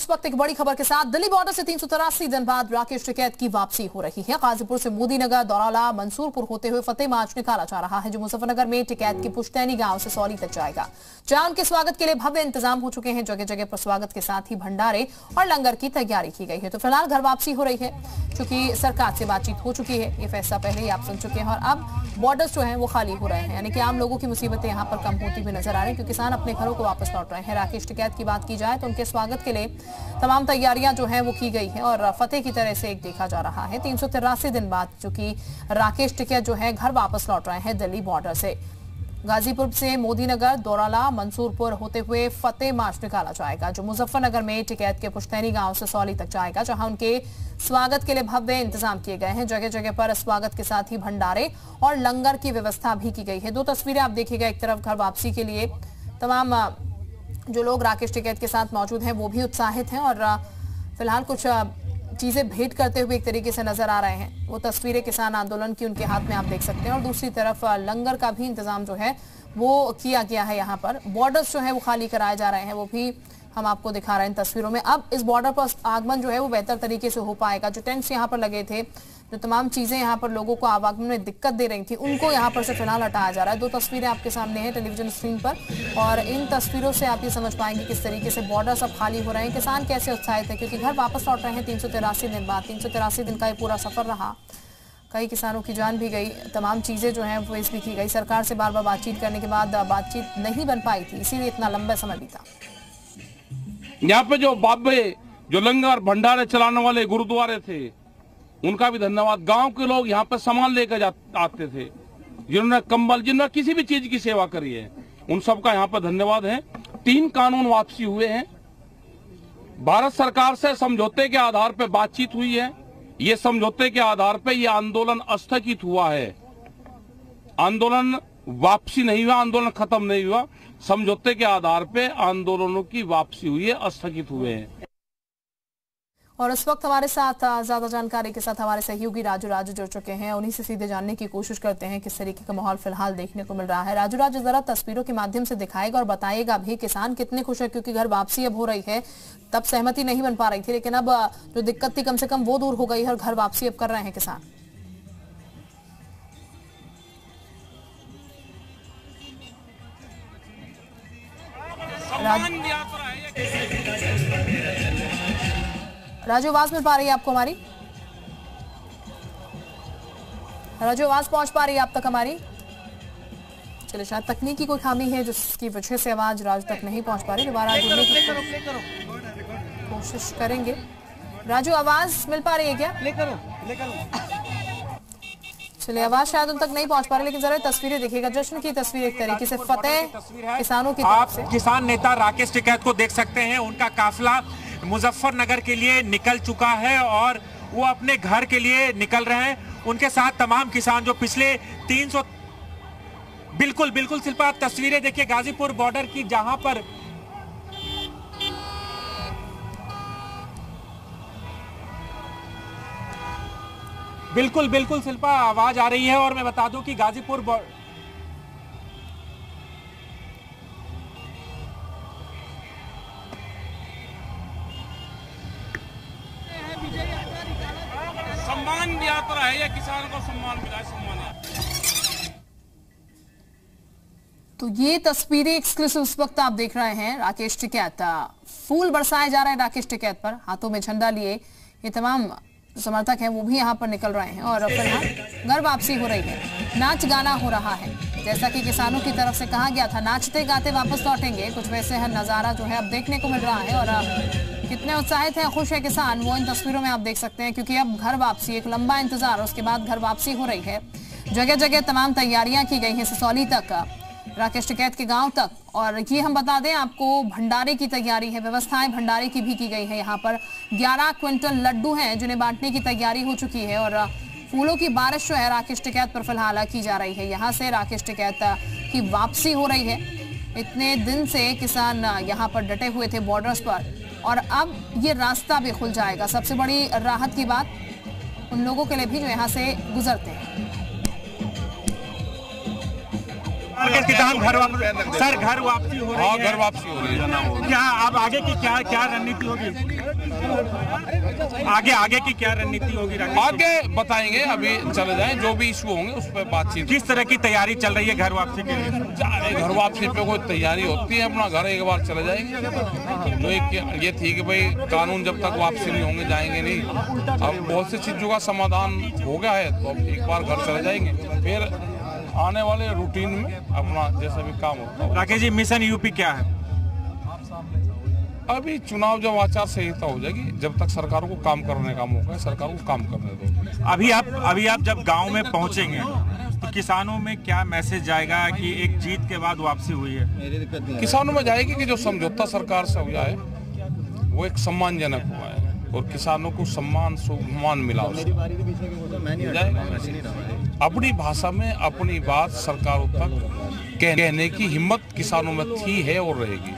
इस वक्त एक बड़ी खबर के साथ दिल्ली बॉर्डर से 383 दिन बाद राकेश टिकैत की वापसी हो रही है। गाजीपुर से मोदीनगर, दौराला, मंसूरपुर होते हुए फतेह मार्च निकाला जा रहा है, जो मुजफ्फरनगर में टिकैत की पुश्तैनी गांव से सौली तक जाएगा, जहां उनके स्वागत के लिए भव्य इंतजाम हो चुके हैं। जगह जगह पर स्वागत के साथ ही भंडारे और लंगर की तैयारी की गई है। तो फिलहाल घर वापसी हो रही है, क्योंकि सरकार से बातचीत हो चुकी है। ये फैसला पहले ही आप सुन चुके हैं और अब बॉर्डर्स जो है वो खाली हो रहे हैं, यानी कि आम लोगों की मुसीबतें यहाँ पर कम होती हुई नजर आ रही है, क्योंकि किसान अपने घरों को वापस लौट रहे हैं। राकेश टिकैत की बात की जाए तो उनके स्वागत के लिए तमाम तैयारियां जो हैं वो की गई है और फतेह की तरह से एक देखा जा रहा है। 383 दिन बाद चूंकि राकेश टिकैत जो है घर वापस लौट रहे हैं दिल्ली बॉर्डर से। गाजीपुर से मोदीनगर, दौराला, मंसूरपुर होते हुए फतेह मार्च निकाला जाएगा, जो मुजफ्फरनगर में टिकैत के पुश्तैनी गांव से सौली तक जाएगा, जहां उनके स्वागत के लिए भव्य इंतजाम किए गए हैं। जगह जगह पर स्वागत के साथ ही भंडारे और लंगर की व्यवस्था भी की गई है। दो तस्वीरें आप देखिएगा, एक तरफ घर वापसी के लिए तमाम जो लोग राकेश टिकैत के साथ मौजूद हैं वो भी उत्साहित हैं और फिलहाल कुछ चीजें भेंट करते हुए एक तरीके से नजर आ रहे हैं। वो तस्वीरें किसान आंदोलन की उनके हाथ में आप देख सकते हैं और दूसरी तरफ लंगर का भी इंतजाम जो है वो किया गया है। यहाँ पर बॉर्डर्स जो है वो खाली कराए जा रहे हैं, वो भी हम आपको दिखा रहे हैं तस्वीरों में। अब इस बॉर्डर पर आगमन जो है वो बेहतर तरीके से हो पाएगा। जो टेंट्स यहाँ पर लगे थे, जो तमाम चीजें यहाँ पर लोगों को आवागमन में दिक्कत दे रही थी, उनको यहाँ पर से फिलहाल हटाया जा रहा है। दो तस्वीरें आपके सामने हैं टेलीविजन स्क्रीन पर और इन तस्वीरों से आप ये समझ पाएंगे किस तरीके से बॉर्डर सब खाली हो रहे हैं, किसान कैसे उत्साहित है, क्योंकि घर वापस लौट रहे हैं 383 दिन बाद। 383 दिन का ये पूरा सफर रहा, कई किसानों की जान भी गई, तमाम चीजें जो हैं वो भी की गई। सरकार से बार बार बातचीत करने के बाद बातचीत नहीं बन पाई थी, इसीलिए इतना लंबा समय बीता। यहाँ पे जो बाबे जो लंगर भंडारे चलाने वाले गुरुद्वारे थे, उनका भी धन्यवाद। गांव के लोग यहाँ पे सामान लेकर आते थे, जिन्होंने कंबल, जिन्होंने किसी भी चीज की सेवा करी है, उन सबका यहाँ पर धन्यवाद है। 3 कानून वापसी हुए हैं। भारत सरकार से समझौते के आधार पर बातचीत हुई है। ये समझौते के आधार पर यह आंदोलन स्थगित हुआ है। आंदोलन वापसी नहीं हुआ, आंदोलन खत्म नहीं हुआ। समझौते के आधार पे आंदोलनों की वापसी हुई है, स्थगित हुए हैं। और इस वक्त हमारे साथ ज्यादा जानकारी के साथ हमारे सहयोगी राजू जुड़ चुके हैं। उन्हीं से सीधे जानने की कोशिश करते हैं किस तरीके का माहौल फिलहाल देखने को मिल रहा है। राजू जरा तस्वीरों के माध्यम से दिखाएगा और बताएगा भी किसान कितने खुश है, क्योंकि घर वापसी अब हो रही है। तब सहमति नहीं बन पा रही थी, लेकिन अब जो दिक्कत थी कम से कम वो दूर हो गई है और घर वापसी अब कर रहे हैं किसान। राजू, आवाज मिल पा रही है आपको हमारी? राजू, आवाज पहुंच पा रही है आप तक हमारी? चलिए, शायद तकनीकी कोई खामी है जिसकी वजह से आवाज राजू तक नहीं पहुंच पा रही। दोबारा जुड़ने की कोशिश करेंगे। राजू, आवाज मिल पा रही है क्या? चलिए, आवाज शायद उन तक नहीं पहुंच पा रही, लेकिन जरा तस्वीरें देखिएगा। जश्न की तस्वीर एक तरीके से फतेह किसानों की तरफ से। आप किसान नेता राकेश टिकैत को देख सकते हैं, उनका काफिला मुजफ्फरनगर के लिए निकल चुका है और वो अपने घर के लिए निकल रहे हैं। उनके साथ तमाम किसान जो पिछले 300 बिल्कुल शिल्पा, आप तस्वीरें देखिए गाजीपुर बॉर्डर की, जहां पर बिल्कुल शिल्पा आवाज आ रही है। और मैं बता दूं कि गाजीपुर सम्मान यात्रा है, या किसान को सम्मान मिला है, सम्मान यात्रा। तो ये तस्वीरें एक्सक्लूसिव इस वक्त आप देख रहे हैं। राकेश टिकैत, फूल बरसाए जा रहे हैं राकेश टिकैत पर, हाथों में झंडा लिए ये तमाम समर्थक हैं वो भी यहाँ पर निकल रहे हैं और फिलहाल घर वापसी हो रही है। नाच गाना हो रहा है, जैसा कि किसानों की तरफ से कहा गया था, नाचते गाते वापस लौटेंगे। कुछ वैसे है नजारा जो है अब देखने को मिल रहा है और कितने उत्साहित हैं, खुश है किसान, वो इन तस्वीरों में आप देख सकते हैं, क्योंकि अब घर वापसी, एक लंबा इंतजार, उसके बाद घर वापसी हो रही है। जगह जगह तमाम तैयारियां की गई हैं, ससौली तक, राकेश टिकैत के गांव तक। और ये हम बता दें आपको, भंडारे की तैयारी है, व्यवस्थाएं भंडारे की भी की गई है। यहाँ पर 11 क्विंटल लड्डू हैं जिन्हें बांटने की तैयारी हो चुकी है और फूलों की बारिश जो है राकेश टिकैत पर फिलहाल की जा रही है। यहाँ से राकेश टिकैत की वापसी हो रही है। इतने दिन से किसान यहाँ पर डटे हुए थे बॉर्डर्स पर और अब ये रास्ता भी खुल जाएगा। सबसे बड़ी राहत की बात उन लोगों के लिए भी जो यहाँ से गुजरते हैं। किसान घर वापस, सर घर वापसी हो रही है। घर वापसी हो रही है। क्या अब आगे की क्या रणनीति होगी? आगे की क्या रणनीति होगी? आगे बताएंगे, अभी चले जाएं, जो भी इशू होंगे उस पर बातचीत। किस तरह की तैयारी चल रही है घर वापसी के लिए? घर वापसी पे कोई तैयारी होती है, अपना घर एक बार चले जाएंगे। तो एक ये थी कि भाई कानून जब तक वापसी नहीं होंगे जाएंगे नहीं। अब बहुत सी चीजों का समाधान हो गया है, तो अब एक बार घर चले जाएंगे, फिर आने वाले रूटीन में अपना जैसा भी काम होता है। राकेश जी, मिशन यूपी क्या है? अभी चुनाव जब आचार संहिता हो जाएगी, जब तक सरकार को काम करने का मौका है, सरकार को काम करने दो। अभी आप जब गांव में पहुंचेंगे तो किसानों में क्या मैसेज जाएगा कि एक जीत के बाद वापसी हुई है? किसानों में जाएगी कि जो समझौता सरकार से हुआ है वो एक सम्मानजनक हुआ है और किसानों को सम्मान मिला उससे जाएगा। अपनी भाषा में अपनी बात सरकारों तक कहने की हिम्मत किसानों में थी, है और रहेगी।